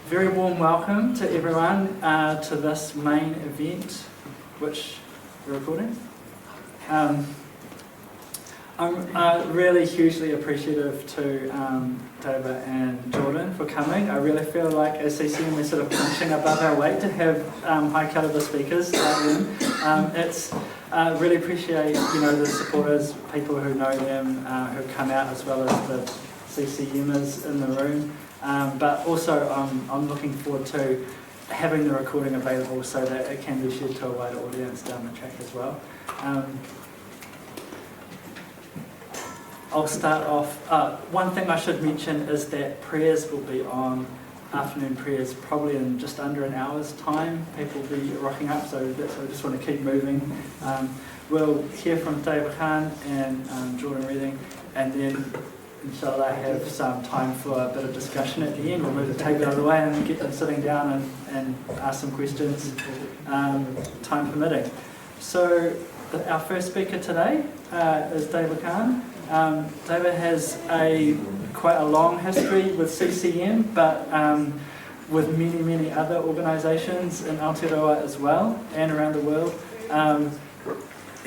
Very warm welcome to everyone to this main event, which we're recording. I'm really hugely appreciative to Tayyaba and Jordan for coming. I really feel like as CCM we're sort of punching above our weight to have high caliber speakers like them. It's really appreciate the supporters, people who know them, who come out, as well as the CCMers in the room. But also I'm looking forward to having the recording available so that it can be shared to a wider audience down the track as well. I'll start off. One thing I should mention is that prayers will be on, afternoon prayers, probably in just under an hour's time. People will be rocking up, so that's why I just want to keep moving. We'll hear from Tayyaba Khan and Jordan Redding, and then inshallah have some time for a bit of discussion at the end. We'll move the table out of the way and get them sitting down and ask some questions, time permitting. So our first speaker today is Tayyaba Khan. Tayyaba has quite a long history with CCM, but with many other organisations in Aotearoa as well and around the world.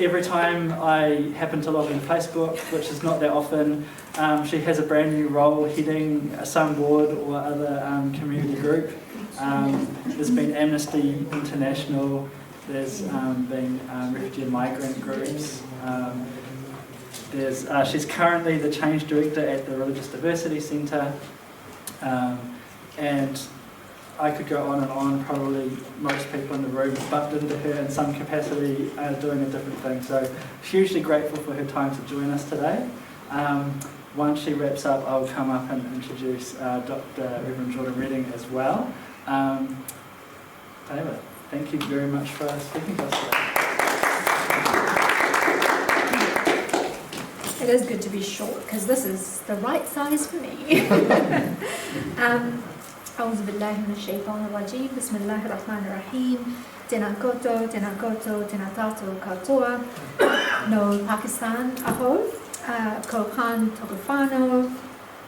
Every time I happen to log in Facebook, which is not that often, she has a brand new role heading some board or other community group. There's been Amnesty International, there's been refugee and migrant groups. She's currently the Change Director at the Religious Diversity Centre, and I could go on and on. Probably most people in the room bumped into her in some capacity doing a different thing, so hugely grateful for her time to join us today. Once she wraps up, I'll come up and introduce Rev Jordan Redding as well. Tayyaba, thank you very much for speaking to us today. It is good to be short because this is the right size for me. أعوذ بالله من الشيطان الرجيم بسم الله الرحمن الرحيم tēnā koutou, tēnā tātou katoa no Pakistan aho, ko Khan toku whānau,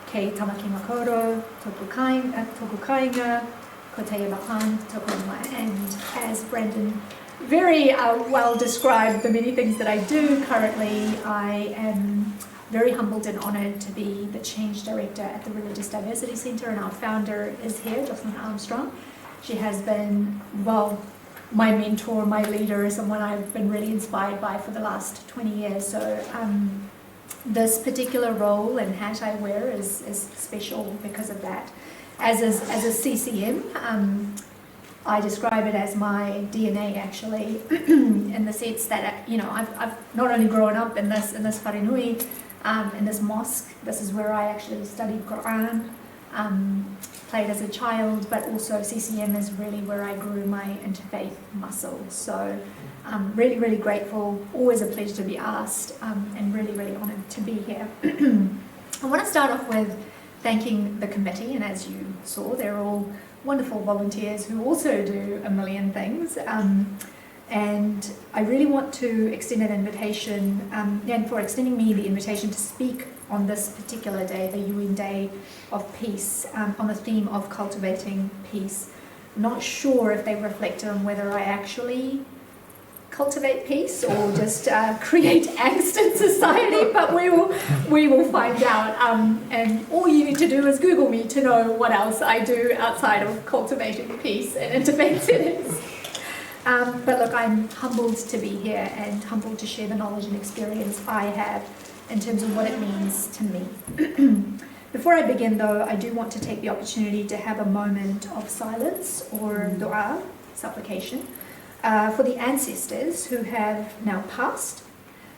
kei tamaki makoro, toku kāinga, ko Tayyaba Khan toku ingoa. And as Brandon very well described the many things that I do currently, I am very humbled and honoured to be the Change Director at the Religious Diversity Centre, and our founder is here, Jocelyn Armstrong. She has been, well, my mentor, my leader, someone I've been really inspired by for the last 20 years. So this particular role and hat I wear is special because of that. As a CCM, I describe it as my DNA actually, in the sense that I've not only grown up in this wharenui, in this mosque. This is where I actually studied Quran, played as a child, but also CCM is really where I grew my interfaith muscle. So I'm really grateful, always a pleasure to be asked, and really honoured to be here. I want to start off with thanking the committee, and as you saw, they're all wonderful volunteers who also do a million things. And I really want to extend an invitation, and for extending me the invitation to speak on this particular day, the UN Day of Peace, on the theme of cultivating peace. I'm not sure if they reflect on whether I actually cultivate peace or just create angst in society, but we will find out. And all you need to do is Google me to know what else I do outside of cultivating peace and interfaith settings. But look, I'm humbled to be here and humbled to share the knowledge and experience I have in terms of what it means to me. Before I begin though, I do want to take the opportunity to have a moment of silence or dua, supplication, for the ancestors who have now passed,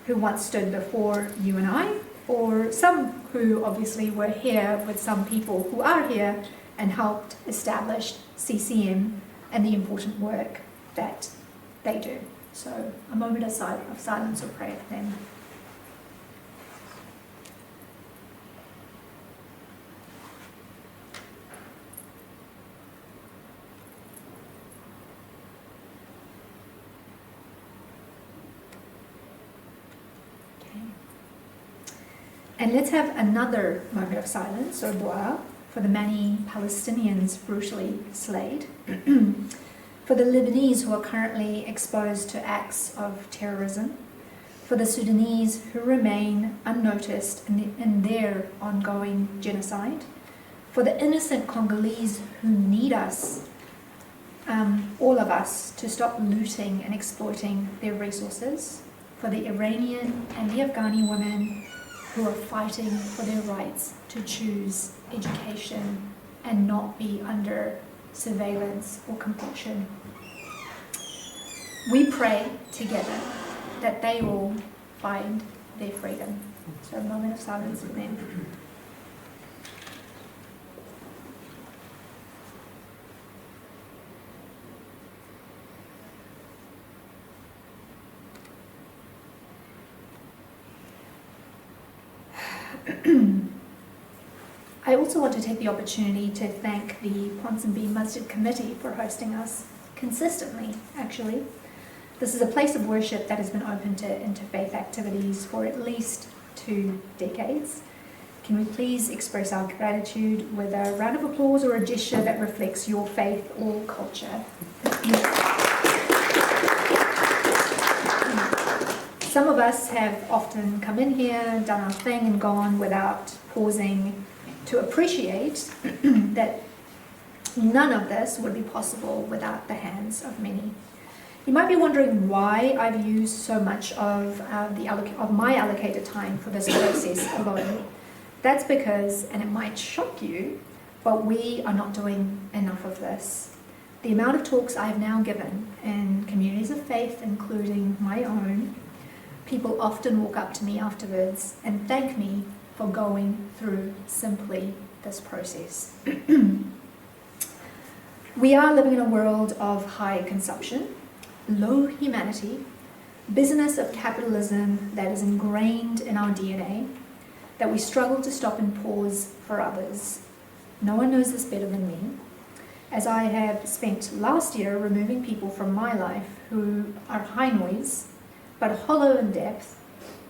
who once stood before you and I, or some who obviously were here with some people who are here and helped establish CCM and the important work that they do. So a moment of silence or prayer for them. Okay. And let's have another moment of silence or dua for the many Palestinians brutally slayed, for the Lebanese who are currently exposed to acts of terrorism, for the Sudanese who remain unnoticed in their ongoing genocide, for the innocent Congolese who need us, all of us, to stop looting and exploiting their resources, for the Iranian and the Afghani women who are fighting for their rights to choose education and not be under surveillance or compulsion. We pray together that they all find their freedom. So a moment of silence for them. I also want to take the opportunity to thank the Ponsonby Masjid Committee for hosting us consistently, actually. This is a place of worship that has been open to interfaith activities for at least 2 decades. Can we please express our gratitude with a round of applause or a gesture that reflects your faith or culture? Some of us have often come in here, done our thing and gone without pausing to appreciate that none of this would be possible without the hands of many. You might be wondering why I've used so much of my allocated time for this process alone. That's because, and it might shock you, but we are not doing enough of this. The amount of talks I have now given in communities of faith, including my own, people often walk up to me afterwards and thank me for going through simply this process. We are living in a world of high consumption, low humanity, business of capitalism that is ingrained in our DNA, that we struggle to stop and pause for others. No one knows this better than me, as I have spent last year removing people from my life who are high noise, but hollow in depth,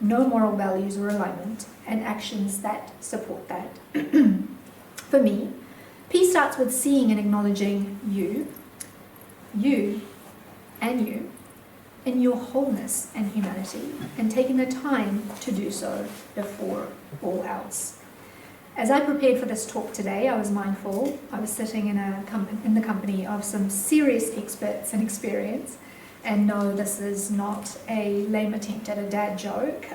no moral values or alignment, and actions that support that. For me, peace starts with seeing and acknowledging you, and you, in your wholeness and humanity, and taking the time to do so before all else. As I prepared for this talk today, I was mindful. I was sitting in the company of some serious experts in experience. And no, this is not a lame attempt at a dad joke,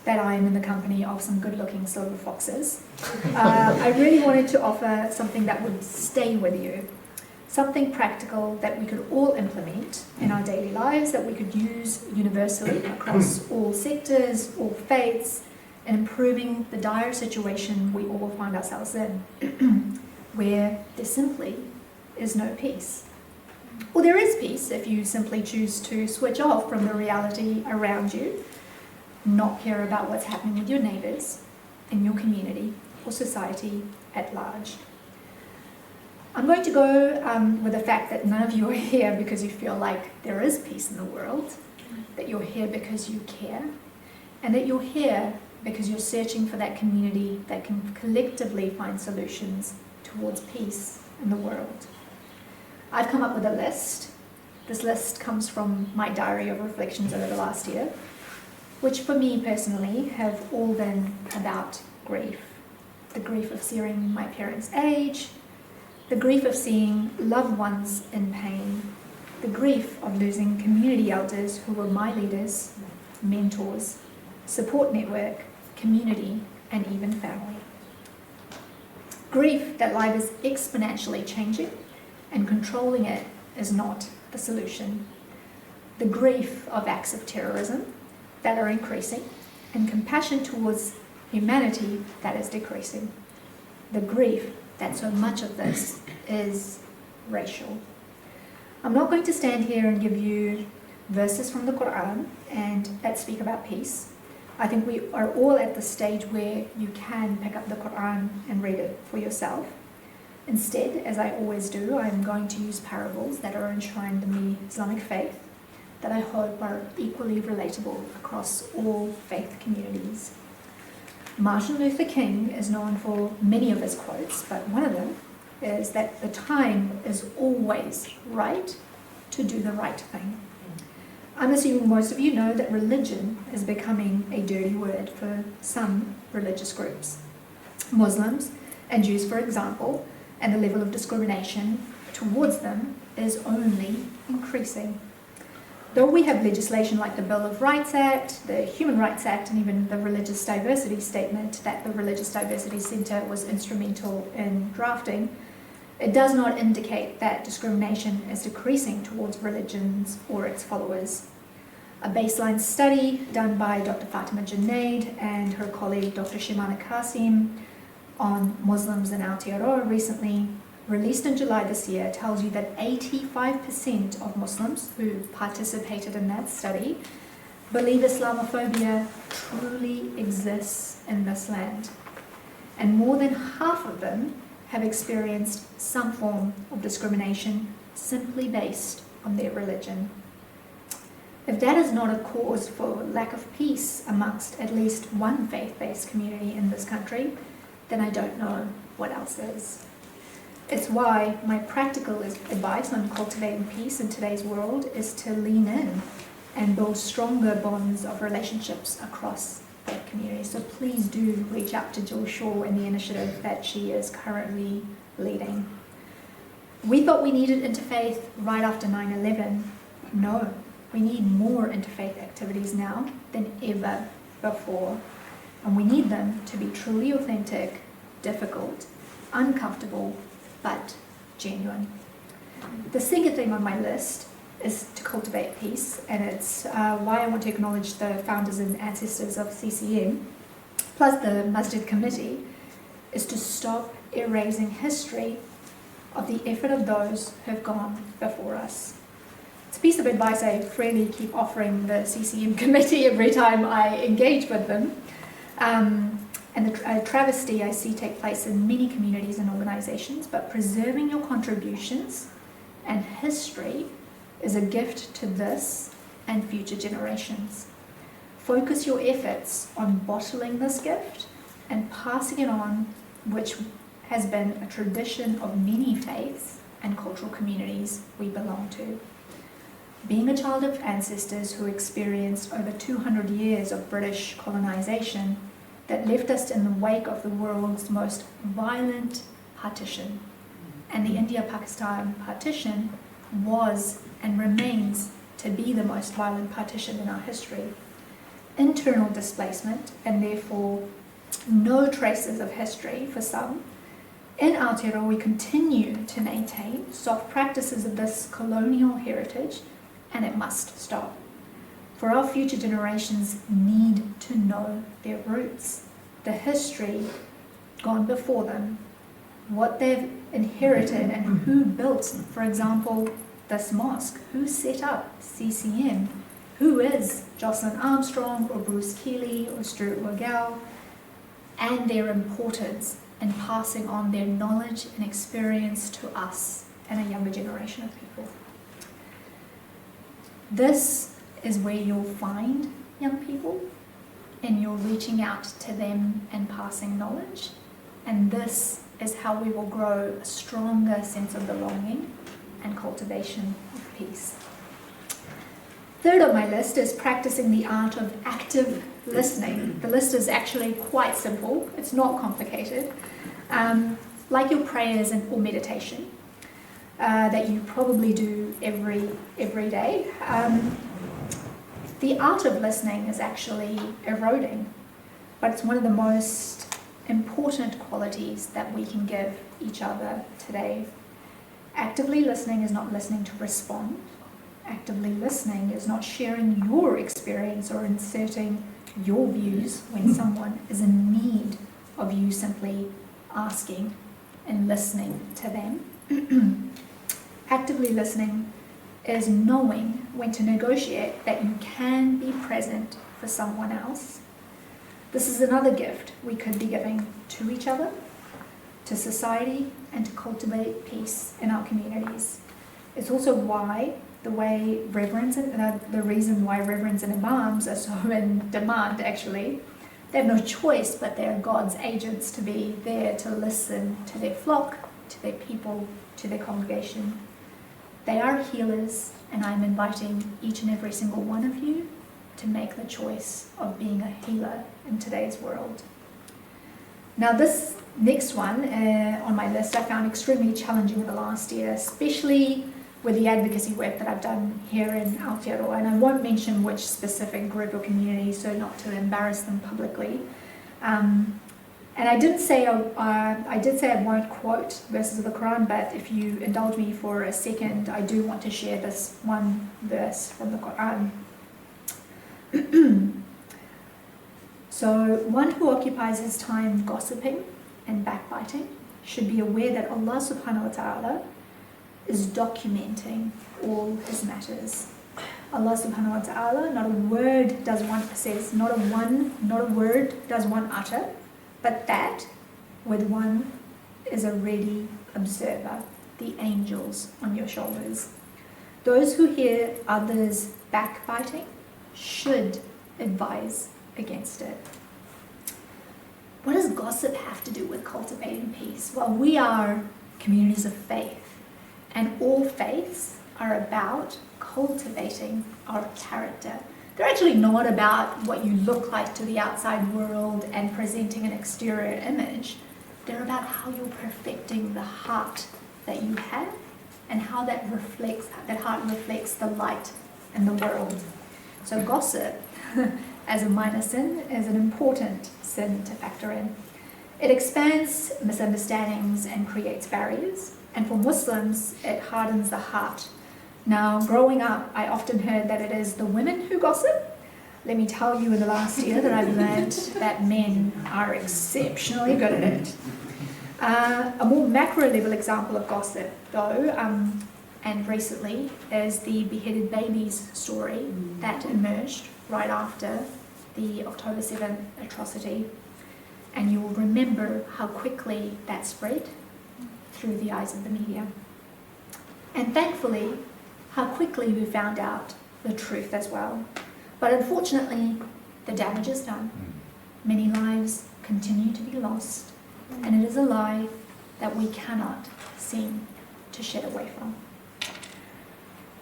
that I am in the company of some good-looking silver foxes. I really wanted to offer something that would stay with you, something practical that we could all implement in our daily lives, that we could use universally across all sectors, all faiths, and improving the dire situation we all find ourselves in, where there simply is no peace. Well, there is peace if you simply choose to switch off from the reality around you, not care about what's happening with your neighbours, in your community, or society at large. I'm going to go with the fact that none of you are here because you feel like there is peace in the world, that you're here because you care, and that you're here because you're searching for that community that can collectively find solutions towards peace in the world. I've come up with a list. This list comes from my diary of reflections over the last year, which for me personally have all been about grief. The grief of seeing my parents age, the grief of seeing loved ones in pain, the grief of losing community elders who were my leaders, mentors, support network, community, and even family. Grief that life is exponentially changing, and controlling it is not the solution. The grief of acts of terrorism that are increasing, and compassion towards humanity that is decreasing. The grief that so much of this is racial. I'm not going to stand here and give you verses from the Quran that speak about peace. I think we are all at the stage where you can pick up the Quran and read it for yourself. Instead, as I always do, I'm going to use parables that are enshrined in the Islamic faith that I hope are equally relatable across all faith communities. Martin Luther King is known for many of his quotes, but one of them is that the time is always right to do the right thing. I'm assuming most of you know that religion is becoming a dirty word for some religious groups. Muslims and Jews, for example, and the level of discrimination towards them is only increasing. Though we have legislation like the Bill of Rights Act, the Human Rights Act, and even the Religious Diversity Statement that the Religious Diversity Centre was instrumental in drafting, it does not indicate that discrimination is decreasing towards religions or its followers. A baseline study done by Dr. Fatima Junaid and her colleague Dr. Shimana Qasim on Muslims in Aotearoa recently, released in July this year, tells you that 85% of Muslims who participated in that study believe Islamophobia truly exists in this land. And more than half of them have experienced some form of discrimination simply based on their religion. If that is not a cause for lack of peace amongst at least one faith-based community in this country, then I don't know what else is. It's why my practical advice on cultivating peace in today's world is to lean in and build stronger bonds of relationships across that community. So please do reach out to Jill Shaw and the initiative that she is currently leading. We thought we needed interfaith right after 9/11. No, we need more interfaith activities now than ever before. And we need them to be truly authentic, difficult, uncomfortable, but genuine. The second thing on my list is to cultivate peace, and it's why I want to acknowledge the founders and ancestors of CCM, plus the Masjid Committee, is to stop erasing history of the effort of those who have gone before us. It's a piece of advice I freely keep offering the CCM committee every time I engage with them. And the travesty I see take place in many communities and organisations, but preserving your contributions and history is a gift to this and future generations. Focus your efforts on bottling this gift and passing it on, which has been a tradition of many faiths and cultural communities we belong to. Being a child of ancestors who experienced over 200 years of British colonisation that left us in the wake of the world's most violent partition, and the India-Pakistan partition was and remains to be the most violent partition in our history. Internal displacement, and therefore no traces of history for some. In Aotearoa, we continue to maintain soft practices of this colonial heritage, and it must stop. For our future generations need to know their roots, the history gone before them, what they've inherited and who built, for example, this mosque, who set up CCM, who is Jocelyn Armstrong or Bruce Keeley or Stuart Wagell, and their importance in passing on their knowledge and experience to us and a younger generation of people. This is where you'll find young people, and you're reaching out to them and passing knowledge, and this is how we will grow a stronger sense of belonging and cultivation of peace. Third on my list is practicing the art of active listening. The list is actually quite simple, it's not complicated. Like your prayers or meditation that you probably do every day. The art of listening is actually eroding, but it's one of the most important qualities that we can give each other today. Actively listening is not listening to respond. Actively listening is not sharing your experience or inserting your views when someone is in need of you simply asking and listening to them. Actively listening is knowing when to negotiate that you can be present for someone else. This is another gift we could be giving to each other, to society, and to cultivate peace in our communities. It's also why the reason why reverends and imams are so in demand, actually, They have no choice, but they're God's agents to be there to listen to their flock, to their people, to their congregation. They are healers, and I'm inviting each and every single one of you to make the choice of being a healer in today's world. Now this next one on my list I found extremely challenging in the last year, especially with the advocacy work that I've done here in Aotearoa, and I won't mention which specific group or community so not to embarrass them publicly. And I did say I won't quote verses of the Quran, but if you indulge me for a second, I do want to share this one verse from the Quran. So, one who occupies his time gossiping and backbiting should be aware that Allah subhanahu wa ta'ala is documenting all his matters. Allah subhanahu wa ta'ala, not a word does one utter, but that with one is a ready observer, the angels on your shoulders. Those who hear others backbiting should advise against it. What does gossip have to do with cultivating peace? Well, we are communities of faith, and all faiths are about cultivating our character. They're actually not about what you look like to the outside world and presenting an exterior image. They're about how you're perfecting the heart that you have and how that heart reflects the light in the world. So gossip, as a minor sin, is an important sin to factor in. It expands misunderstandings and creates barriers, and for Muslims, it hardens the heart. Now, growing up, I often heard that it is the women who gossip. Let me tell you in the last year that I've learned that men are exceptionally good at it. A more macro level example of gossip, though, and recently, is the beheaded babies story that emerged right after the October 7th atrocity. And you will remember how quickly that spread through the eyes of the media. And thankfully, how quickly we found out the truth as well. But unfortunately, the damage is done. Many lives continue to be lost, and it is a lie that we cannot seem to shed away from.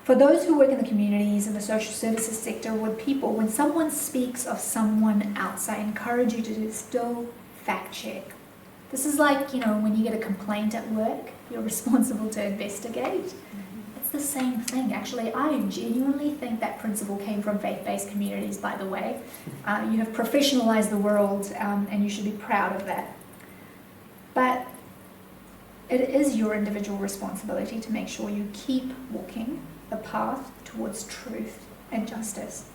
For those who work in the communities and the social services sector with people, when someone speaks of someone else, I encourage you to still fact check. This is like, when you get a complaint at work, you're responsible to investigate. It's the same thing. Actually, I genuinely think that principle came from faith-based communities, by the way. You have professionalized the world, and you should be proud of that. But it is your individual responsibility to make sure you keep walking the path towards truth and justice.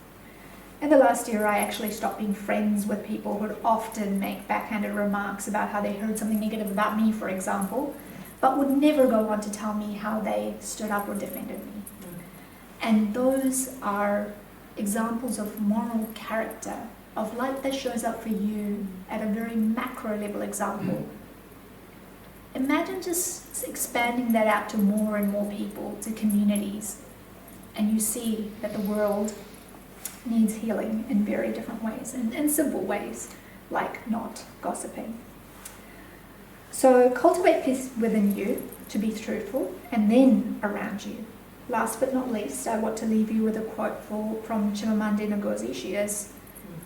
In the last year, I actually stopped being friends with people who would often make backhanded remarks about how they heard something negative about me, for example, but would never go on to tell me how they stood up or defended me. And those are examples of moral character, of light that shows up for you at a very macro level example. Imagine just expanding that out to more and more people, to communities, and you see that the world needs healing in very different ways, in simple ways, like not gossiping. So cultivate peace within you to be truthful, and then around you. Last but not least, I want to leave you with a quote from Chimamanda Ngozi. She is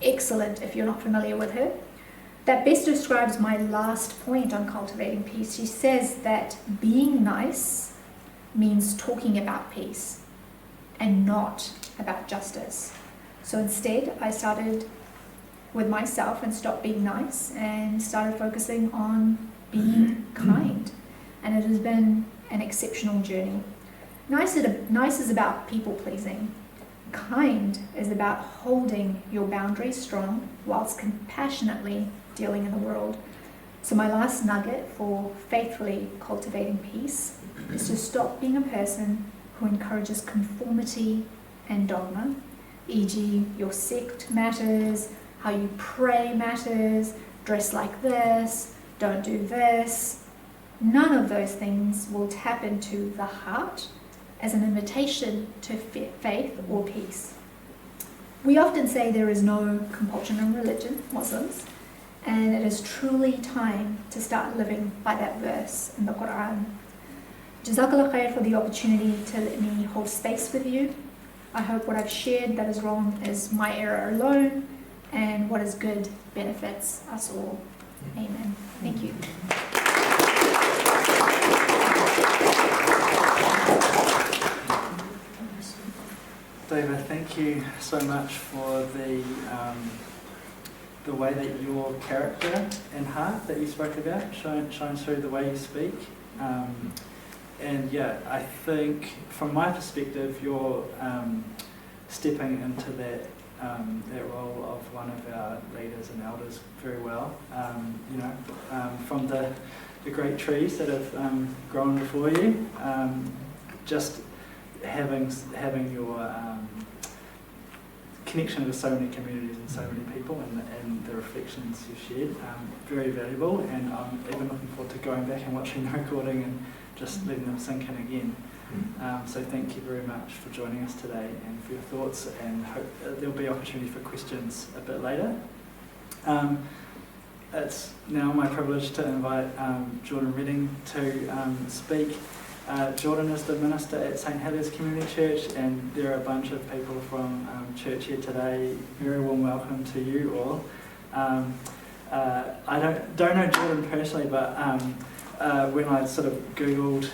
excellent if you're not familiar with her. That best describes my last point on cultivating peace. She says that being nice means talking about peace and not about justice. So instead, I started with myself and stopped being nice and started focusing on being kind. And it has been an exceptional journey. Nice is about people pleasing. Kind is about holding your boundaries strong whilst compassionately dealing in the world. So my last nugget for faithfully cultivating peace is to stop being a person who encourages conformity and dogma, e.g. your sect matters, how you pray matters, dress like this, don't do this. None of those things will tap into the heart as an invitation to faith or peace. We often say there is no compulsion in religion, Muslims, and it is truly time to start living by that verse in the Quran. Jazakallah khair for the opportunity to let me hold space with you. I hope what I've shared that is wrong is my error alone, and what is good benefits us all. Amen. Thank you. David, thank you so much for the way that your character and heart that you spoke about shines through the way you speak. And yeah, I think from my perspective, you're stepping into that role of one of our leaders and elders very well. From the great trees that have grown before you, just having your connection with so many communities and so many people, and the reflections you shared, very valuable. And I'm even looking forward to going back and watching the recording and just letting them sink in again. So thank you very much for joining us today and for your thoughts, and hope there'll be opportunity for questions a bit later. It's now my privilege to invite Jordan Redding to speak. Jordan is the minister at St Hilliers Community Church, and there are a bunch of people from church here today. Very warm welcome to you all. I don't know Jordan personally, but when I sort of Googled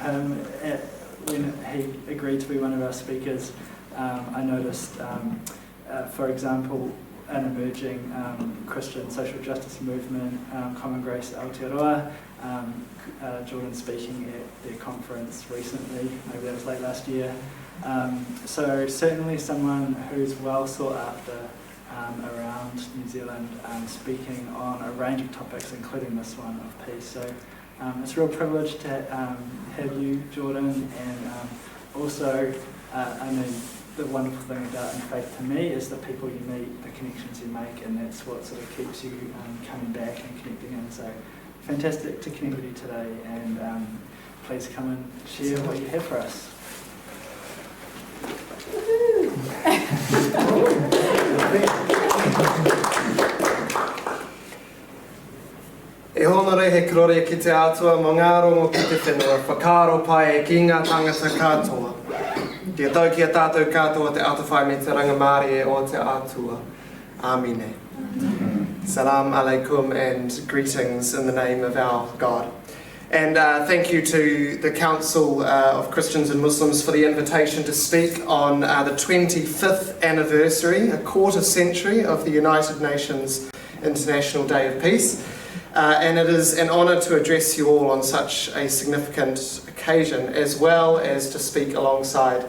him when he agreed to be one of our speakers, I noticed, for example, an emerging Christian social justice movement, Common Grace Aotearoa, Jordan speaking at their conference recently, maybe that was late last year. So certainly someone who's well sought after around New Zealand, speaking on a range of topics, including this one of peace. So it's a real privilege to have you, Jordan, and also I mean, the wonderful thing about in faith to me is the people you meet, the connections you make, and that's what sort of keeps you coming back and connecting in. So fantastic to connect with you today, and please come and share what you have for us. E honore he korore ki te atua, mo ngā rongo ki te whenua, whakaro pai e ki ngā tangata katoa. Kia tau ki a tātou katoa te atawhai me te rangamārie o te atua. Amine. Salam alaikum and greetings in the name of our God. And thank you to the Council of Christians and Muslims for the invitation to speak on the 25th anniversary, a quarter century of the United Nations International Day of Peace. And it is an honour to address you all on such a significant occasion, as well as to speak alongside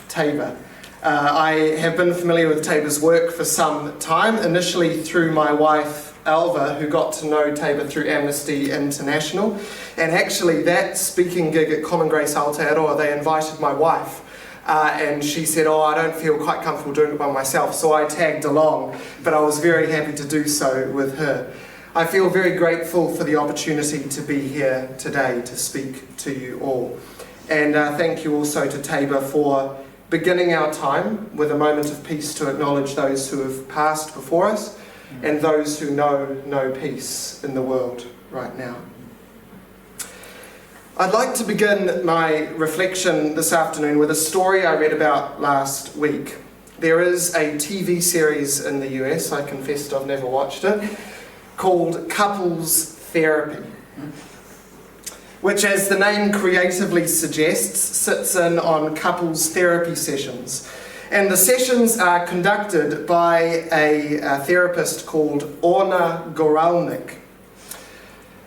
Tayyaba. I have been familiar with Tayyaba's work for some time, initially through my wife Alva, who got to know Tayyaba through Amnesty International. And actually that speaking gig at Common Grace Aotearoa, they invited my wife. And she said, oh, I don't feel quite comfortable doing it by myself, so I tagged along, but I was very happy to do so with her. I feel very grateful for the opportunity to be here today to speak to you all. And thank you also to Tayyaba for beginning our time with a moment of peace to acknowledge those who have passed before us and those who know no peace in the world right now. I'd like to begin my reflection this afternoon with a story I read about last week. There is a TV series in the US, I confessed I've never watched it, called Couples Therapy, which, as the name creatively suggests, sits in on couples therapy sessions. And the sessions are conducted by a therapist called Orna Goralnik.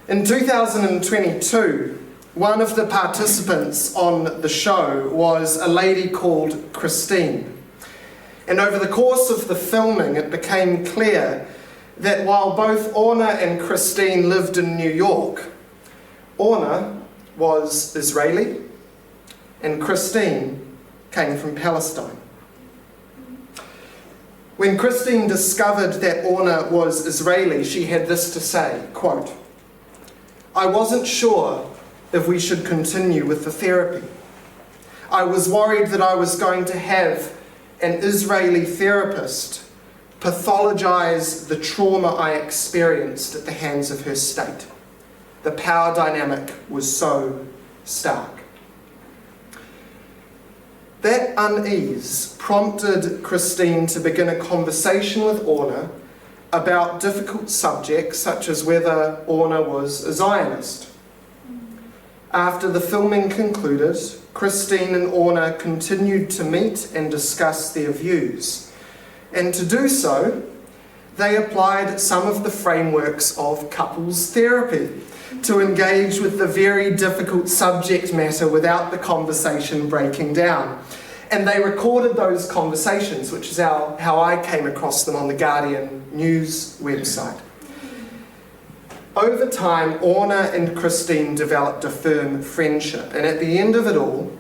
In 2022, one of the participants on the show was a lady called Christine. And over the course of the filming, it became clear that while both Orna and Christine lived in New York, Orna was Israeli and Christine came from Palestine. When Christine discovered that Orna was Israeli, she had this to say, quote, "I wasn't sure if we should continue with the therapy. I was worried that I was going to have an Israeli therapist, pathologise the trauma I experienced at the hands of her state. The power dynamic was so stark. That unease prompted Christine to begin a conversation with Orna about difficult subjects such as whether Orna was a Zionist. After the filming concluded, Christine and Orna continued to meet and discuss their views. And to do so, they applied some of the frameworks of couples therapy to engage with the very difficult subject matter without the conversation breaking down. And they recorded those conversations, which is how I came across them on the Guardian News website. Over time, Orna and Christine developed a firm friendship, and at the end of it all,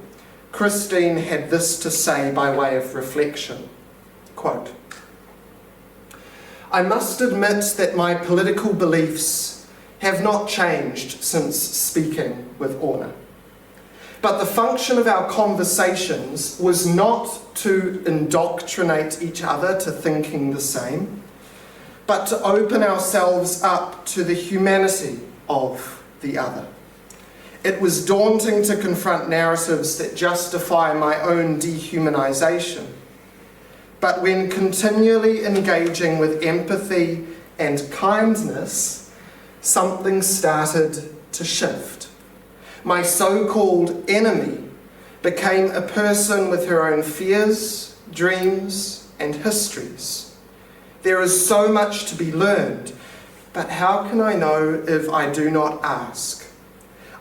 Christine had this to say by way of reflection, quote, "I must admit that my political beliefs have not changed since speaking with Orna. But the function of our conversations was not to indoctrinate each other to thinking the same, but to open ourselves up to the humanity of the other. It was daunting to confront narratives that justify my own dehumanization. But when continually engaging with empathy and kindness, something started to shift. My so-called enemy became a person with her own fears, dreams, and histories. There is so much to be learned, but how can I know if I do not ask?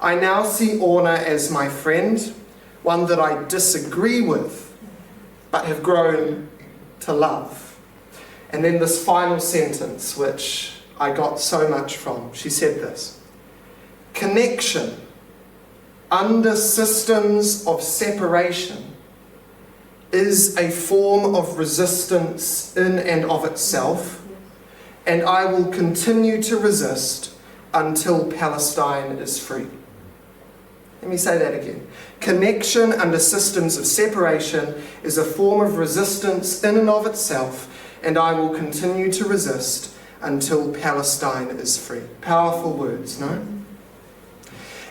I now see Orna as my friend, one that I disagree with, but have grown to love." And then this final sentence, which I got so much from, she said this, "Connection under systems of separation is a form of resistance in and of itself, and I will continue to resist until Palestine is free." Let me say that again. Connection under systems of separation is a form of resistance in and of itself, and I will continue to resist until Palestine is free. Powerful words, no?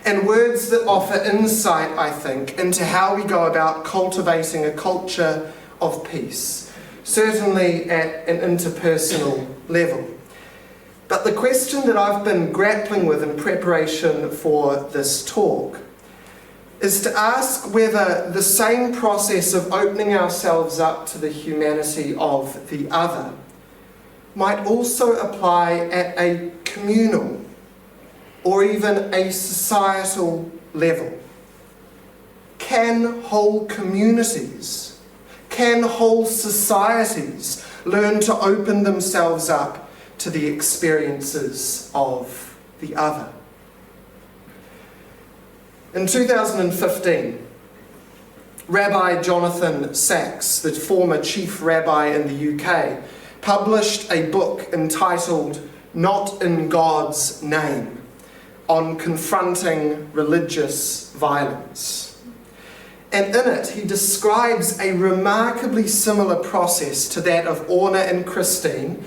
And words that offer insight, I think, into how we go about cultivating a culture of peace, certainly at an interpersonal level. But the question that I've been grappling with in preparation for this talk is to ask whether the same process of opening ourselves up to the humanity of the other might also apply at a communal or even a societal level. Can whole communities, can whole societies learn to open themselves up to the experiences of the other? In 2015, Rabbi Jonathan Sacks, the former chief rabbi in the UK, published a book entitled "Not in God's Name" on confronting religious violence. And in it, he describes a remarkably similar process to that of Orna and Christine,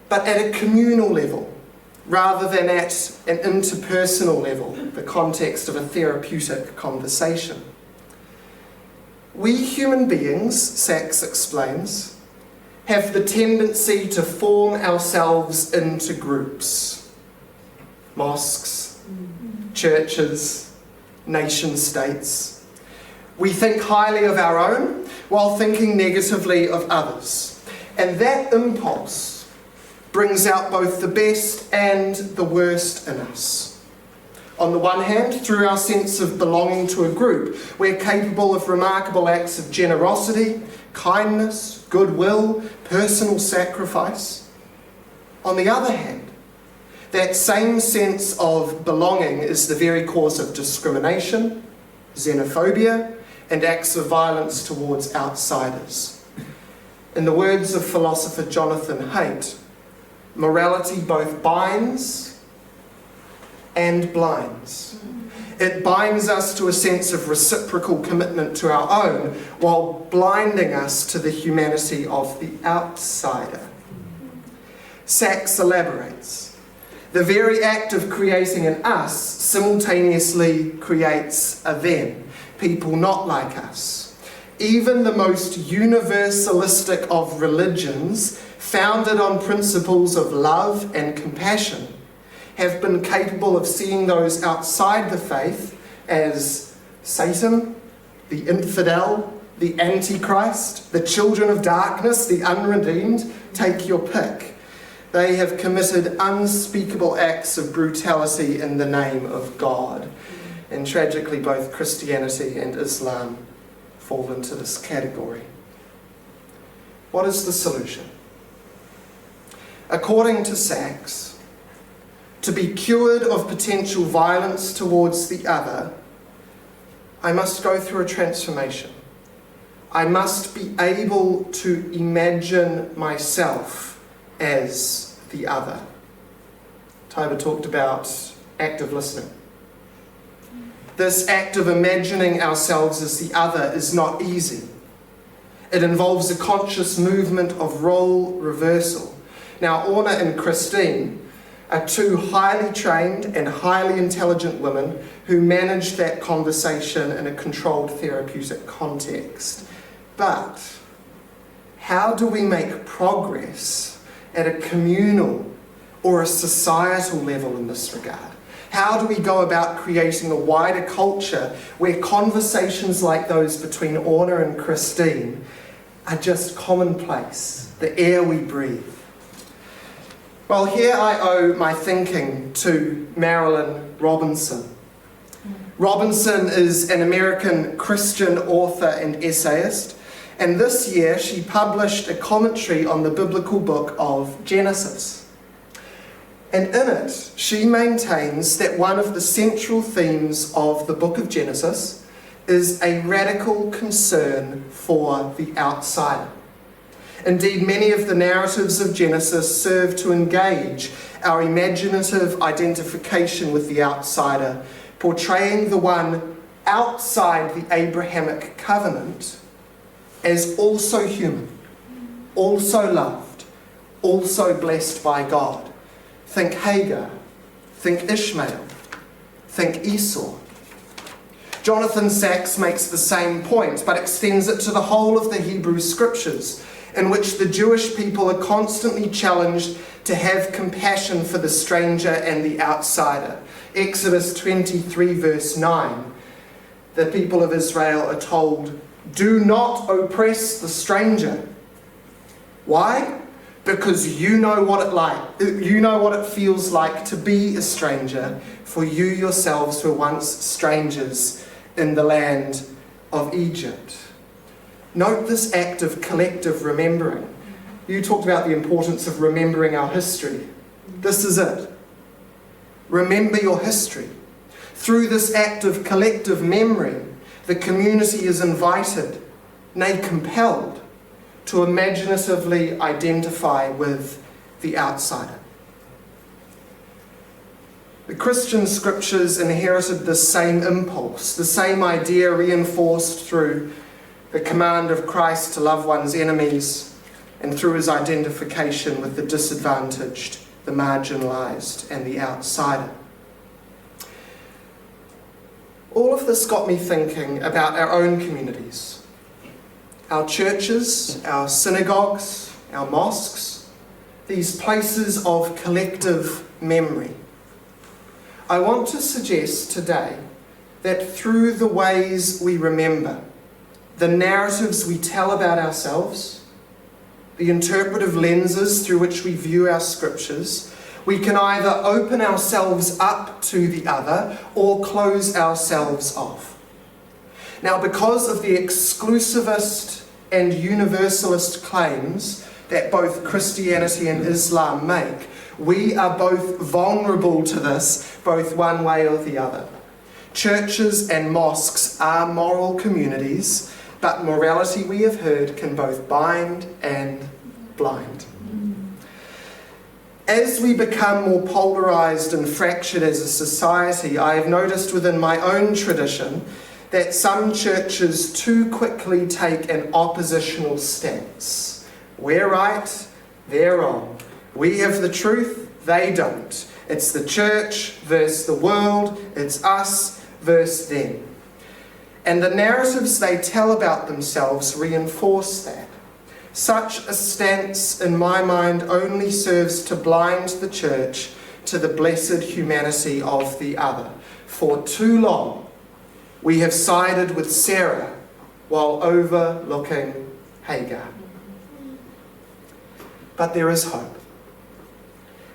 but at a communal level, rather than at an interpersonal level, the context of a therapeutic conversation. We human beings, Sacks explains, have the tendency to form ourselves into groups. Mosques, churches, nation-states. We think highly of our own while thinking negatively of others. And that impulse brings out both the best and the worst in us. On the one hand, through our sense of belonging to a group, we're capable of remarkable acts of generosity, kindness, goodwill, personal sacrifice. On the other hand, that same sense of belonging is the very cause of discrimination, xenophobia, and acts of violence towards outsiders. In the words of philosopher Jonathan Haidt, morality both binds and blinds. It binds us to a sense of reciprocal commitment to our own, while blinding us to the humanity of the outsider. Sachs elaborates, the very act of creating an us simultaneously creates a them, people not like us. Even the most universalistic of religions, founded on principles of love and compassion, have been capable of seeing those outside the faith as Satan, the infidel, the Antichrist, the children of darkness, the unredeemed, take your pick. They have committed unspeakable acts of brutality in the name of God. And tragically, both Christianity and Islam fall into this category. What is the solution? According to Sachs, to be cured of potential violence towards the other, I must go through a transformation. I must be able to imagine myself as the other. Tayyaba talked about active listening. This act of imagining ourselves as the other is not easy. It involves a conscious movement of role reversal. Now, Orna and Christine are two highly trained and highly intelligent women who managed that conversation in a controlled therapeutic context. But how do we make progress at a communal or a societal level in this regard? How do we go about creating a wider culture where conversations like those between Orna and Christine are just commonplace, the air we breathe? Well, here I owe my thinking to Marilynne Robinson. Robinson is an American Christian author and essayist, and this year she published a commentary on the biblical book of Genesis. And in it, she maintains that one of the central themes of the book of Genesis is a radical concern for the outsider. Indeed, many of the narratives of Genesis serve to engage our imaginative identification with the outsider, portraying the one outside the Abrahamic covenant as also human, also loved, also blessed by God. Think Hagar, think Ishmael, think Esau. Jonathan Sachs makes the same point, but extends it to the whole of the Hebrew Scriptures, in which the Jewish people are constantly challenged to have compassion for the stranger and the outsider. Exodus 23 verse 9, the people of Israel are told, "Do not oppress the stranger." Why? Because you know what it feels like to be a stranger, for you yourselves were once strangers in the land of Egypt. Note this act of collective remembering. You talked about the importance of remembering our history. This is it. Remember your history. Through this act of collective memory, the community is invited, nay compelled, to imaginatively identify with the outsider. The Christian scriptures inherited this same impulse, the same idea reinforced through the command of Christ to love one's enemies and through his identification with the disadvantaged, the marginalised and the outsider. All of this got me thinking about our own communities, our churches, our synagogues, our mosques, these places of collective memory. I want to suggest today that through the ways we remember, the narratives we tell about ourselves, the interpretive lenses through which we view our scriptures, we can either open ourselves up to the other or close ourselves off. Now, because of the exclusivist and universalist claims that both Christianity and Islam make, we are both vulnerable to this, both one way or the other. Churches and mosques are moral communities, but morality, we have heard, can both bind and blind. As we become more polarised and fractured as a society, I have noticed within my own tradition that some churches too quickly take an oppositional stance. We're right, they're wrong. We have the truth, they don't. It's the church versus the world, it's us versus them. And the narratives they tell about themselves reinforce that. Such a stance, in my mind, only serves to blind the church to the blessed humanity of the other. For too long, we have sided with Sarah while overlooking Hagar. But there is hope.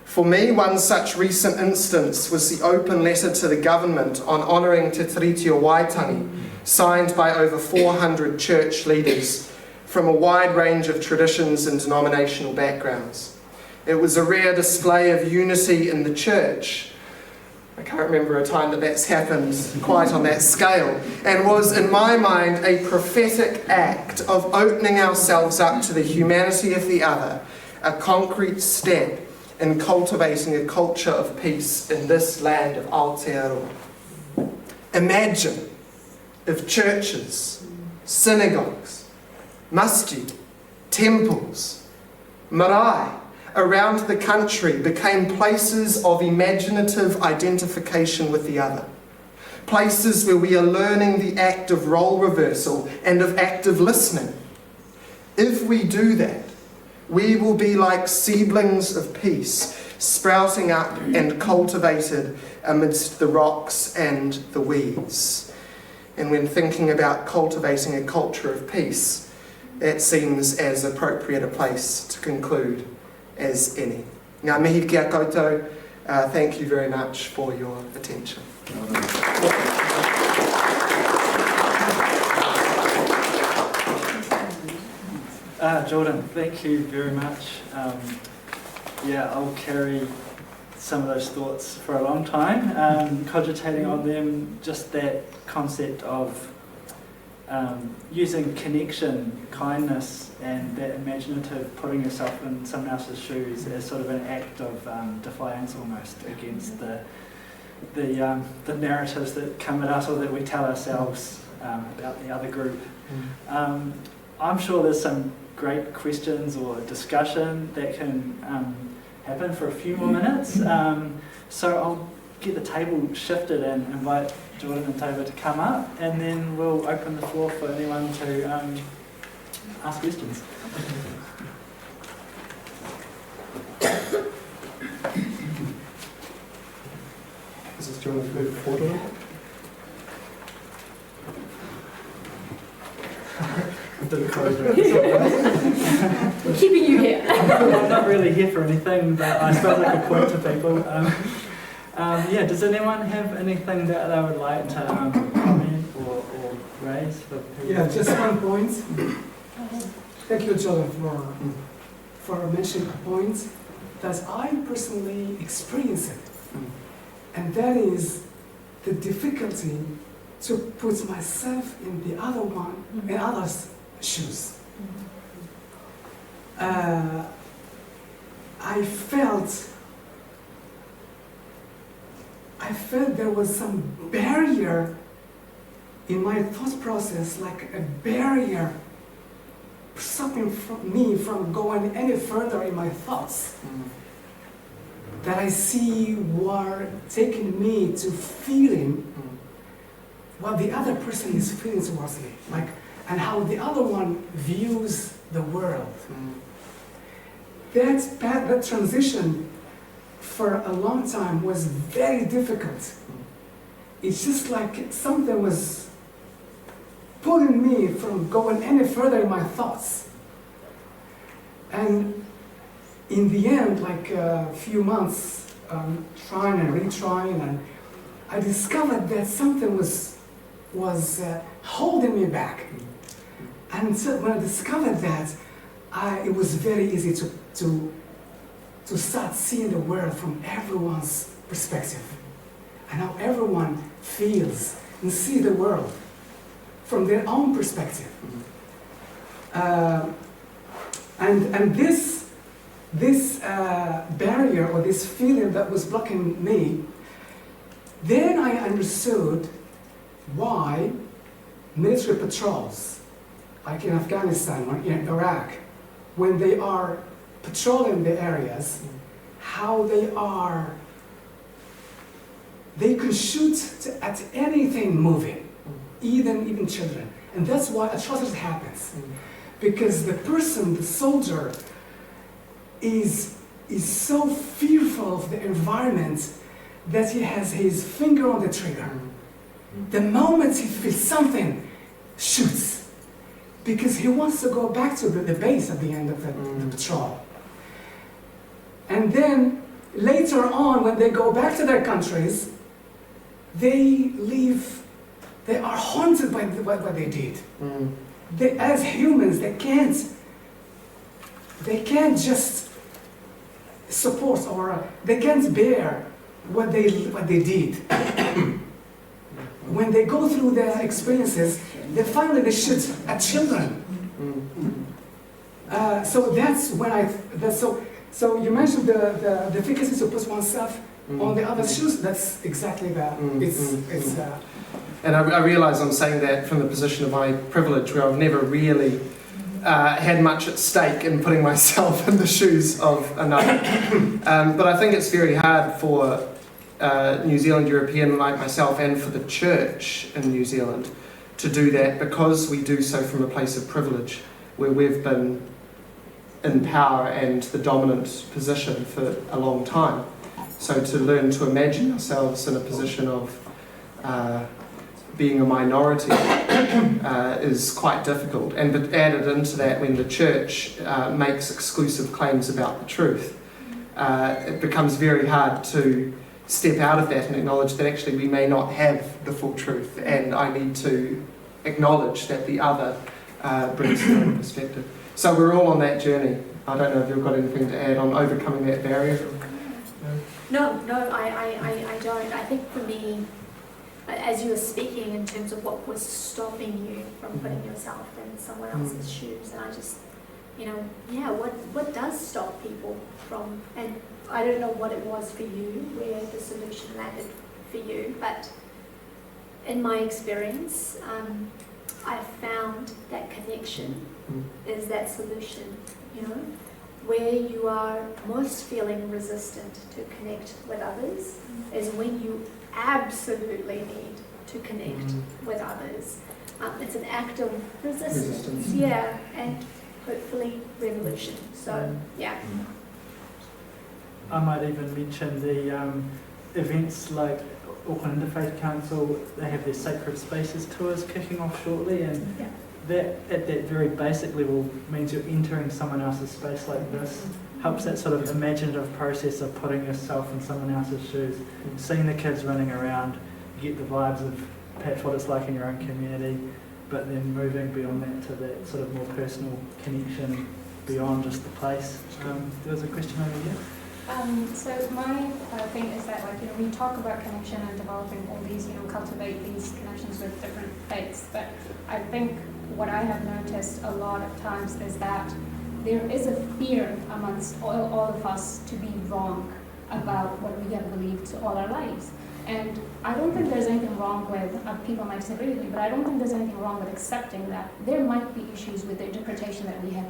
For me, one such recent instance was the open letter to the government on honouring Te Tiriti o Waitangi, signed by over 400 church leaders from a wide range of traditions and denominational backgrounds. It was a rare display of unity in the church. I can't remember a time that that's happened quite on that scale, and was, in my mind, a prophetic act of opening ourselves up to the humanity of the other, a concrete step in cultivating a culture of peace in this land of Aotearoa. Imagine if churches, synagogues, masjid, temples, marae around the country became places of imaginative identification with the other. Places where we are learning the act of role reversal and of active listening. If we do that, we will be like seedlings of peace, sprouting up and cultivated amidst the rocks and the weeds. And when thinking about cultivating a culture of peace, that seems as appropriate a place to conclude as any. Ngā mihi kia koutou, thank you very much for your attention. Jordan, thank you very much. I'll carry some of those thoughts for a long time, cogitating on them, just that concept of using connection, kindness, and that imaginative putting yourself in someone else's shoes as sort of an act of defiance almost against the narratives that come at us or that we tell ourselves about the other group. I'm sure there's some great questions or discussion that can happen for a few more minutes. So I'll get the table shifted and invite Jordan and Tayyaba to come up, and then we'll open the floor for anyone to ask questions. Is this Jordan's good photo? We're keeping you here. I'm not really here for anything, but I suppose I could point to people. Does anyone have anything that they would like to comment or raise for people? Yeah, just one point. Thank you, Jordan, for mentioning a point that I personally experience it. And that is the difficulty to put myself in the other one, in others' shoes. I felt there was some barrier in my thought process, like a barrier stopping me from going any further in my thoughts. That I see were taking me to feeling what the other person is feeling towards me, and how the other one views the world. That transition for a long time was very difficult. It's just like something was pulling me from going any further in my thoughts. And in the end, like a few months trying and retrying, and I discovered that something was holding me back. And so when I discovered that, it was very easy to start seeing the world from everyone's perspective, and how everyone feels and see the world from their own perspective. And this this barrier or this feeling that was blocking me, then I understood why military patrols, like in Afghanistan or in Iraq, when they are patrolling the areas, how they can shoot at anything moving, even children. And that's why atrocity happens. Because the person, the soldier, is so fearful of the environment that he has his finger on the trigger. The moment he feels something, shoots. Because he wants to go back to the base at the end of the patrol. And then, later on, when they go back to their countries, they are haunted by what they did. They, as humans, they can't just support or they can't bear what they did. When they go through their experiences, they shoot at children. So that's when so you mentioned the efficacy to put oneself on the other's shoes. That's exactly that. And I realise I'm saying that from the position of my privilege, where I've never really had much at stake in putting myself in the shoes of another. But I think it's very hard for New Zealand European like myself and for the church in New Zealand to do that, because we do so from a place of privilege, where we've been in power and the dominant position for a long time. So to learn to imagine ourselves in a position of being a minority is quite difficult. And but added into that, when the church makes exclusive claims about the truth, it becomes very hard to step out of that and acknowledge that actually we may not have the full truth, and I need to acknowledge that the other brings their own perspective. So we're all on that journey. I don't know if you've got anything to add on overcoming that barrier. No, I don't. I think for me, as you were speaking in terms of what was stopping you from putting yourself in someone else's shoes, and I just, what does stop people from, and I don't know what it was for you, where the solution landed for you, but in my experience, I found that connection is that solution, where you are most feeling resistant to connect with others is when you absolutely need to connect with others. It's an act of resistance. Yeah, and hopefully revolution. So, yeah. I might even mention the events like Auckland Interfaith Council. They have their Sacred Spaces tours kicking off shortly, and that at that very basic level means you're entering someone else's space like this. Helps that sort of imaginative process of putting yourself in someone else's shoes, seeing the kids running around, you get the vibes of perhaps what it's like in your own community, but then moving beyond that to that sort of more personal connection beyond just the place. There was a question over here. So my thing is that, we talk about connection and developing all these, cultivate these connections with different faiths, but I think what I have noticed a lot of times is that there is a fear amongst all of us to be wrong about what we have believed all our lives. And I don't think there's anything wrong with, people might disagree with me, but I don't think there's anything wrong with accepting that there might be issues with the interpretation that we have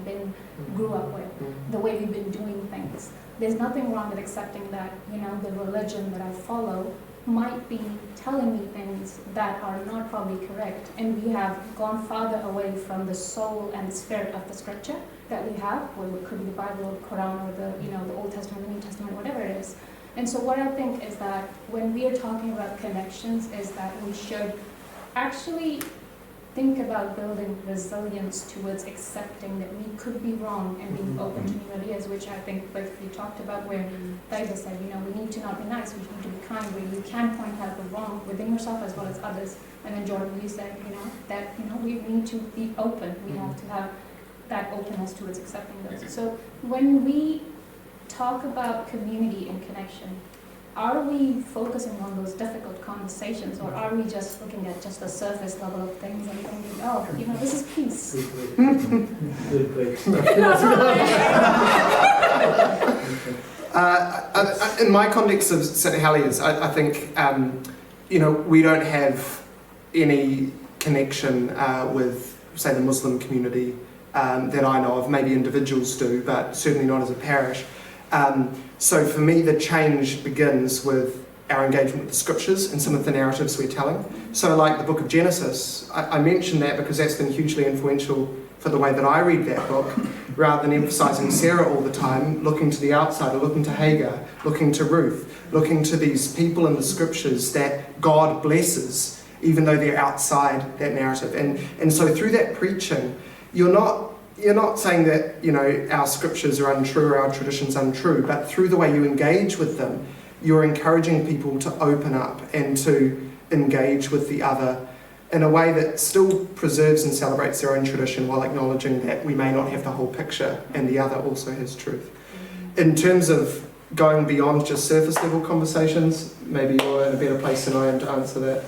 grew up with, the way we've been doing things. There's nothing wrong with accepting that, the religion that I follow might be telling me things that are not probably correct. And we have gone farther away from the soul and the spirit of the scripture that we have, whether it could be the Bible or the Quran or the Old Testament, the New Testament, whatever it is. And so what I think is that when we are talking about connections is that we should actually think about building resilience towards accepting that we could be wrong and being open to new ideas, which I think both of you talked about, where Tayyaba said, we need to not be nice, we need to be kind, where you can point out the wrong within yourself as well as others. And then Jordan, you said, that, we need to be open, we have to have that openness towards accepting those. So when we talk about community and connection, are we focusing on those difficult conversations, or are we just looking at just the surface level of things and thinking, oh, this is peace? Good question. In my context of St. Heliers, I think, we don't have any connection with, say, the Muslim community that I know of. Maybe individuals do, but certainly not as a parish. So for me, the change begins with our engagement with the scriptures and some of the narratives we're telling. So like the book of Genesis, I mention that because that's been hugely influential for the way that I read that book, rather than emphasising Sarah all the time, looking to the outside, or looking to Hagar, looking to Ruth, looking to these people in the scriptures that God blesses, even though they're outside that narrative. And so through that preaching, you're not saying that, our scriptures are untrue or our traditions untrue, but through the way you engage with them, you're encouraging people to open up and to engage with the other in a way that still preserves and celebrates their own tradition while acknowledging that we may not have the whole picture and the other also has truth. In terms of going beyond just surface level conversations, maybe you're in a better place than I am to answer that.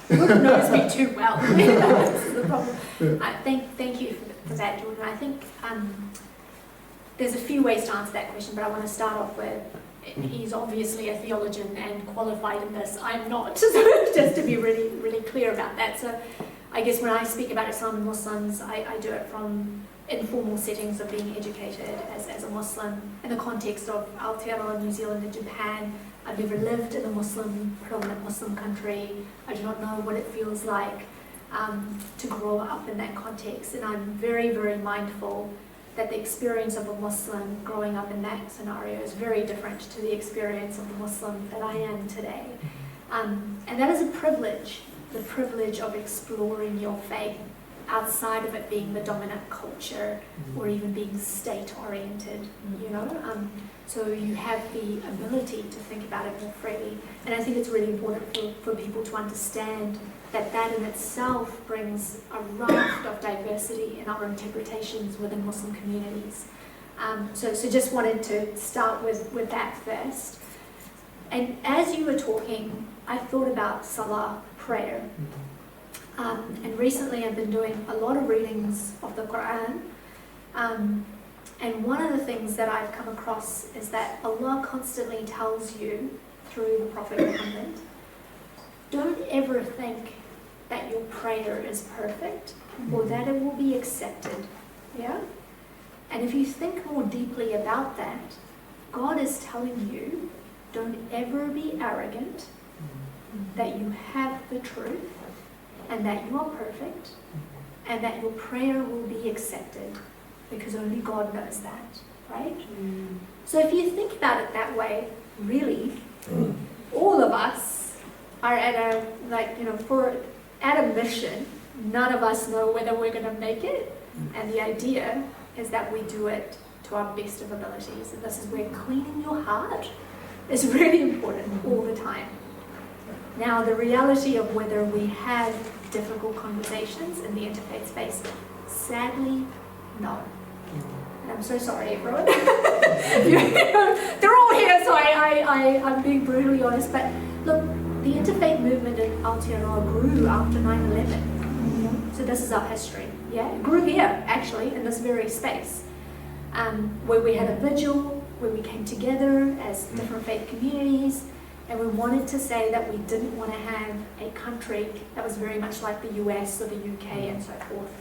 Who knows me too well? This is the problem. Thank you for that, Jordan. I think there's a few ways to answer that question, but I want to start off with, he's obviously a theologian and qualified in this. I'm not, just to be really, really clear about that. So I guess when I speak about Islam and Muslims, I do it from informal settings of being educated as a Muslim in the context of Aotearoa New Zealand and Japan. I've never lived in a predominant Muslim country. I do not know what it feels like to grow up in that context, and I'm very, very mindful that the experience of a Muslim growing up in that scenario is very different to the experience of the Muslim that I am today. And that is a privilege, the privilege of exploring your faith outside of it being the dominant culture or even being state-oriented, So you have the ability to think about it more freely. And I think it's really important for people to understand that in itself brings a raft of diversity in our interpretations within Muslim communities. So just wanted to start with that first. And as you were talking, I thought about Salah, prayer. And recently I've been doing a lot of readings of the Quran. And one of the things that I've come across is that Allah constantly tells you through the Prophet Muhammad, don't ever think that your prayer is perfect or that it will be accepted. Yeah? And if you think more deeply about that, God is telling you, don't ever be arrogant, that you have the truth, and that you are perfect, and that your prayer will be accepted, because only God knows that, right? So if you think about it that way, really, all of us are at a mission. None of us know whether we're going to make it, and the idea is that we do it to our best of abilities, and this is where cleaning your heart is really important all the time. Now, the reality of whether we have difficult conversations in the interfaith space, sadly, no. And I'm so sorry, everyone. They're all here, so I'm being brutally honest. But look, the interfaith movement in Aotearoa grew after 9/11. So this is our history. Yeah, it grew here, actually, in this very space, where we had a vigil, where we came together as different faith communities, and we wanted to say that we didn't want to have a country that was very much like the US or the UK and so forth.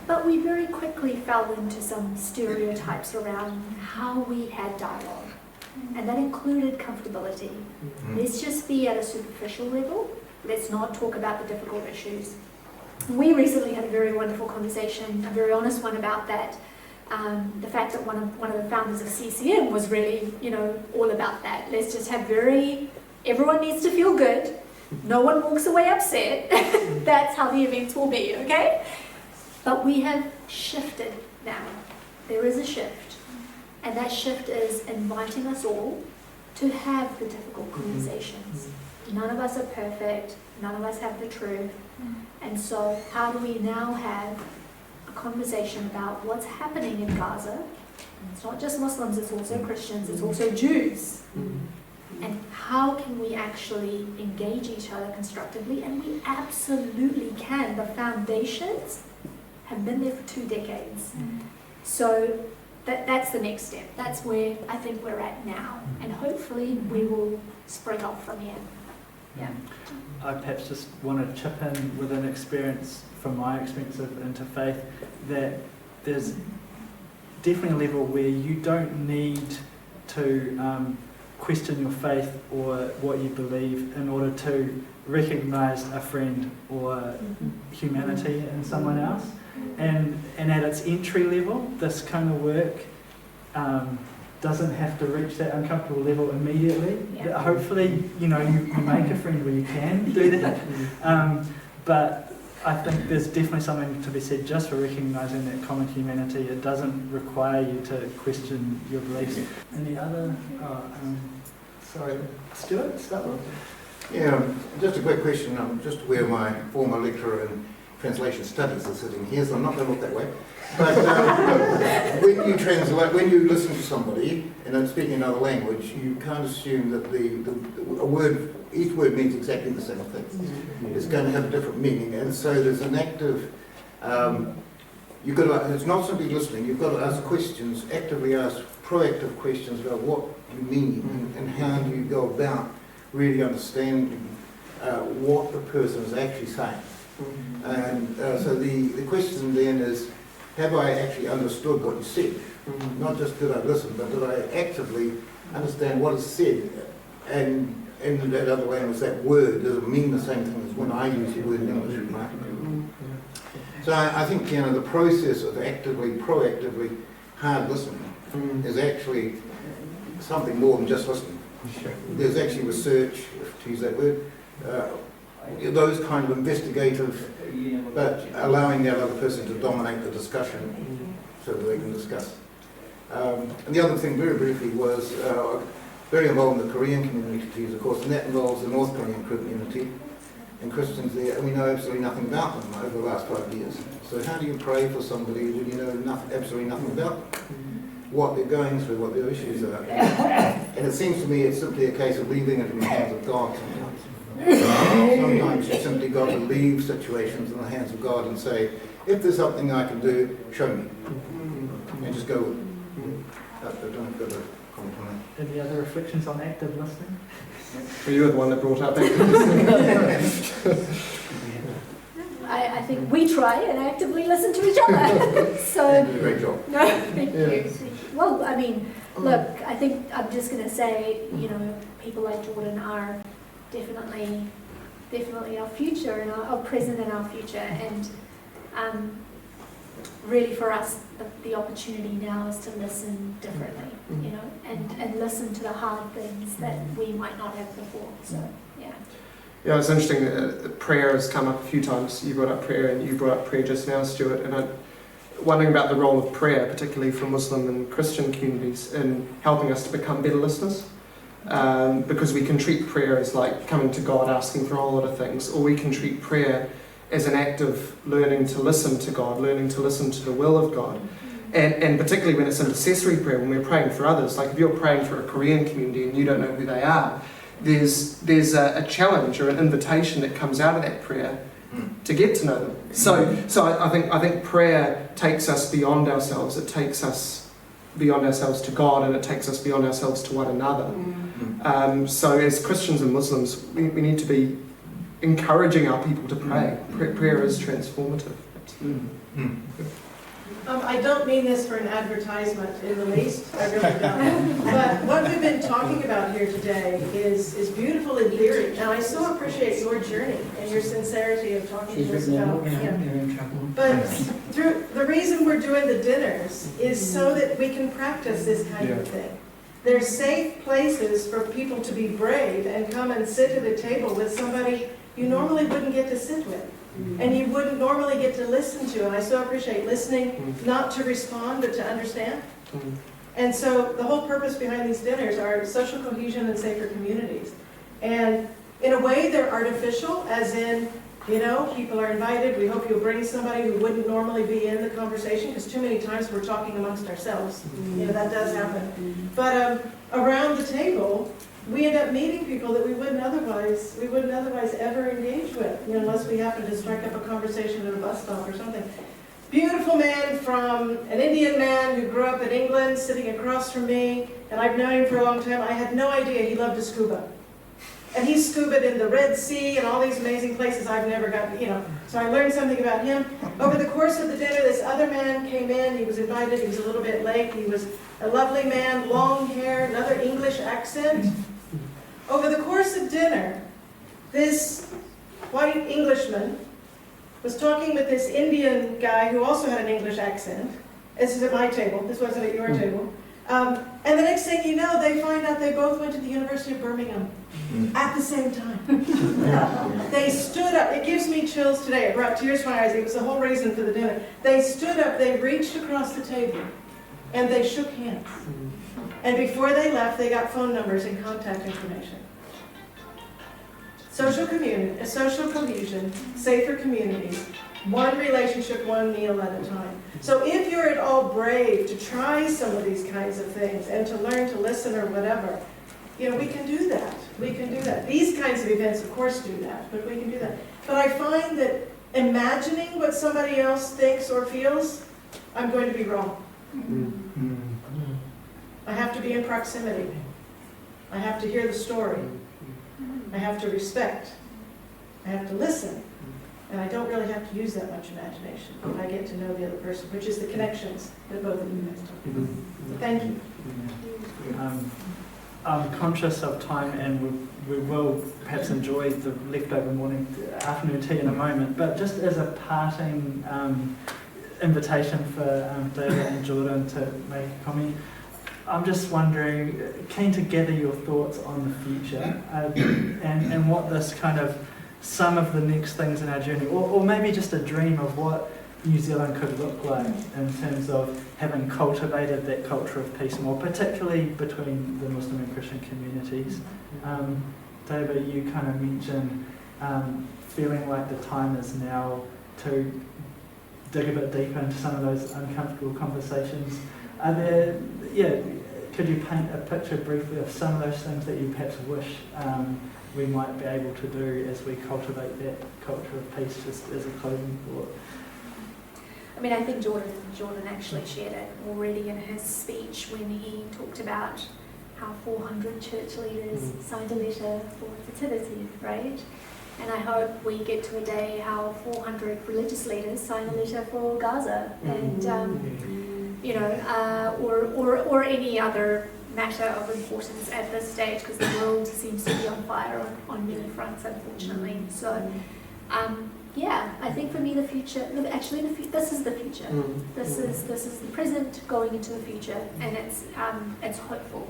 But we very quickly fell into some stereotypes around how we had dialogue, and that included comfortability. Let's just be at a superficial level. Let's not talk about the difficult issues. We recently had a very wonderful conversation, a very honest one about that. The fact that one of the founders of CCM was really, all about that. Let's just have everyone needs to feel good. No one walks away upset. That's how the events will be, okay? But we have shifted now. There is a shift. And that shift is inviting us all to have the difficult conversations. None of us are perfect. None of us have the truth. And so how do we now have a conversation about what's happening in Gaza? And it's not just Muslims, it's also Christians, it's also Jews. and how can we actually engage each other constructively, and we absolutely can. The foundations have been there for 2 decades. So that's the next step. That's where I think we're at now, and hopefully we will spring off from here. Yeah. I perhaps just want to chip in with an experience from my experience of interfaith, that there's definitely a level where you don't need to question your faith or what you believe in order to recognise a friend or humanity in someone else. And at its entry level, this kind of work doesn't have to reach that uncomfortable level immediately. Yeah. Hopefully, you make a friend where you can do that. But I think there's definitely something to be said just for recognising that common humanity. It doesn't require you to question your beliefs. Any other? Sorry, Stuart, start with. Yeah, just a quick question. I'm just aware my former lecturer in translation studies is sitting here, so I'm not going to look that way. But when you translate, when you listen to somebody and they're speaking another language, you can't assume that each word means exactly the same thing. It's going to have a different meaning, and so there's an active. You've got to. It's not simply listening. You've got to ask questions, actively ask proactive questions about what you mean and how do you go about really understanding what the person is actually saying. And so the question then is, have I actually understood what you said? Not just did I listen, but did I actively understand what is said? And in that other language, that word doesn't mean the same thing as when I use the word in English, right? So I think the process of actively, proactively hard listening is actually something more than just listening. There's actually research, to use that word, those kind of investigative, but allowing that other person to dominate the discussion so that they can discuss. And the other thing, very briefly, was very involved in the Korean communities, of course, and that involves the North Korean community and Christians there, and we know absolutely nothing about them over the last 5 years. So how do you pray for somebody when you know absolutely nothing about them, what they're going through, what their issues are? And it seems to me it's simply a case of leaving it in the hands of God sometimes. Sometimes you simply got to leave situations in the hands of God and say, if there's something I can do, show me. And just go with it. I don't go to comment on that. Any other reflections on active listening? Well, you were the one that brought up active listening. I think we try and actively listen to each other. So, You did a great job. no, thank you. Well, I mean, look, I think I'm just going to say, people like Jordan are definitely our future and our present and our future, and really for us the opportunity now is to listen differently, and listen to the hard things that we might not have before. So Yeah, it's interesting that prayer has come up a few times. You brought up prayer, and you brought up prayer just now, Stuart, and I'm wondering about the role of prayer, particularly for Muslim and Christian communities, in helping us to become better listeners. Because we can treat prayer as like coming to God asking for a whole lot of things, or we can treat prayer as an act of learning to listen to God, learning to listen to the will of God. And particularly when it's intercessory prayer, when we're praying for others, like if you're praying for a Korean community and you don't know who they are, there's a challenge or an invitation that comes out of that prayer to get to know them. So I think prayer takes us beyond ourselves. It takes us beyond ourselves to God, and it takes us beyond ourselves to one another. So as Christians and Muslims, we need to be encouraging our people to pray. Prayer is transformative. I don't mean this for an advertisement in the least, I really don't. But what we've been talking about here today is beautiful in theory, and I so appreciate your journey and your sincerity of talking to us about But through the reason we're doing the dinners is so that we can practice this kind of thing. There's safe places for people to be brave and come and sit at a table with somebody you normally wouldn't get to sit with. And you wouldn't normally get to listen to. And I so appreciate listening, not to respond, but to understand. And so the whole purpose behind these dinners are social cohesion and safer communities. And in a way, they're artificial, as in, people are invited. We hope you'll bring somebody who wouldn't normally be in the conversation, because too many times we're talking amongst ourselves. That does happen. But around the table, we end up meeting people that we wouldn't otherwise ever engage with, unless we happen to strike up a conversation at a bus stop or something. Beautiful man from an Indian man who grew up in England, sitting across from me, and I've known him for a long time. I had no idea he loved to scuba. And he scubaed in the Red Sea and all these amazing places I've never gotten, So I learned something about him. Over the course of the dinner, this other man came in. He was invited. He was a little bit late. He was a lovely man, long hair, another English accent. Over the course of dinner, this white Englishman was talking with this Indian guy who also had an English accent. This is at my table. This wasn't at your table. And the next thing you know, they find out they both went to the University of Birmingham at the same time. They stood up. It gives me chills today. It brought tears to my eyes. It was the whole reason for the dinner. They stood up, they reached across the table, and they shook hands. And before they left, they got phone numbers and contact information. Social community, social cohesion, safer communities, one relationship, one meal at a time. So if you're at all brave to try some of these kinds of things and to learn to listen or whatever, we can do that. We can do that. These kinds of events, of course, do that, but we can do that. But I find that imagining what somebody else thinks or feels, I'm going to be wrong. I have to be in proximity. I have to hear the story. I have to respect. I have to listen. And I don't really have to use that much imagination if I get to know the other person, which is the connections that both of you guys talk about. So thank you. I'm conscious of time, and we will perhaps enjoy the leftover afternoon tea in a moment, but just as a parting invitation for David and Jordan to make a comment, I'm just wondering, keen to gather your thoughts on the future and what this kind of some of the next things in our journey, or maybe just a dream of what New Zealand could look like in terms of having cultivated that culture of peace more, particularly between the Muslim and Christian communities. David, you kind of mentioned feeling like the time is now to dig a bit deeper into some of those uncomfortable conversations. Could you paint a picture briefly of some of those things that you perhaps wish we might be able to do as we cultivate that culture of peace, just as a closing thought? I mean, I think Jordan actually shared it already in his speech when he talked about how 400 church leaders signed a letter for fertility, right? And I hope we get to a day how 400 religious leaders sign a letter for Gaza, and or any other matter of importance at this stage, because the world seems to be on fire on many fronts, unfortunately. So, I think for me the future, this is the future. This is the present going into the future, and it's hopeful.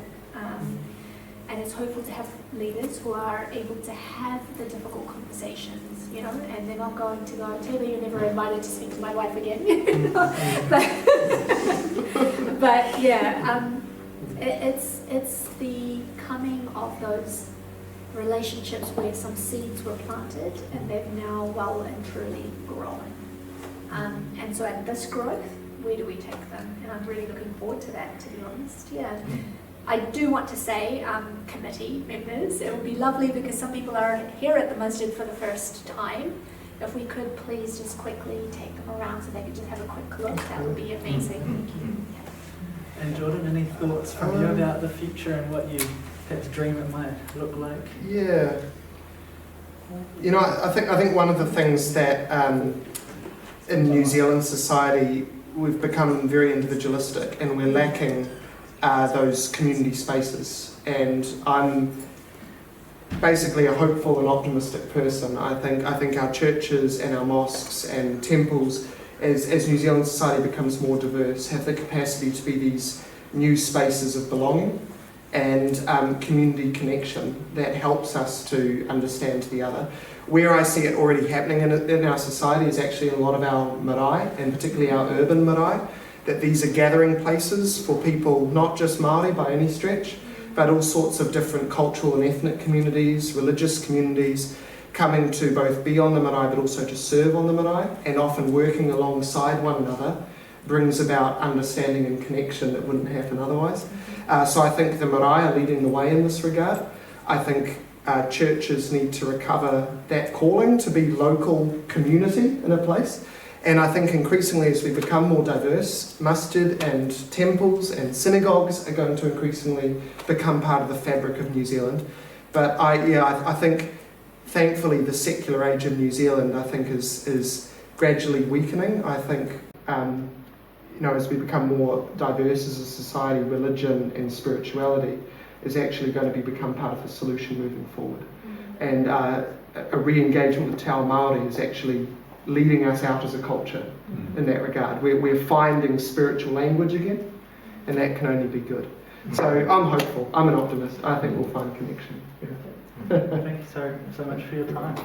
And it's hopeful to have leaders who are able to have the difficult conversations, and they're not going to go, Tayyaba, you're never invited to speak to my wife again. But it's the coming of those relationships where some seeds were planted and they've now well and truly grown. And so at this growth, where do we take them? And I'm really looking forward to that, to be honest. I do want to say, committee members, it would be lovely because some people are here at the masjid for the first time. If we could please just quickly take them around so they could just have a quick look, that would be amazing. Thank you. And Jordan, any thoughts from you about the future and what you perhaps dream it might look like? Yeah. I think one of the things that in New Zealand society we've become very individualistic, and we're lacking those community spaces. And I'm basically a hopeful and optimistic person. I think our churches and our mosques and temples, as New Zealand society becomes more diverse, have the capacity to be these new spaces of belonging and community connection that helps us to understand the other. Where I see it already happening in our society is actually in a lot of our marae, and particularly our urban marae, that these are gathering places for people, not just Māori by any stretch, but all sorts of different cultural and ethnic communities, religious communities, coming to both be on the marae but also to serve on the marae, and often working alongside one another brings about understanding and connection that wouldn't happen otherwise. So I think the marae are leading the way in this regard. I think churches need to recover that calling to be local community in a place. And I think increasingly as we become more diverse, masjid and temples and synagogues are going to increasingly become part of the fabric of New Zealand. But I think thankfully the secular age in New Zealand I think is gradually weakening. I think as we become more diverse as a society, religion and spirituality is actually going to become part of the solution moving forward. And a re-engagement with Te Ao Māori is actually leading us out as a culture in that regard. We're finding spiritual language again, and that can only be good. So I'm hopeful, I'm an optimist. I think we'll find connection. Yeah. Thank you so much for your time.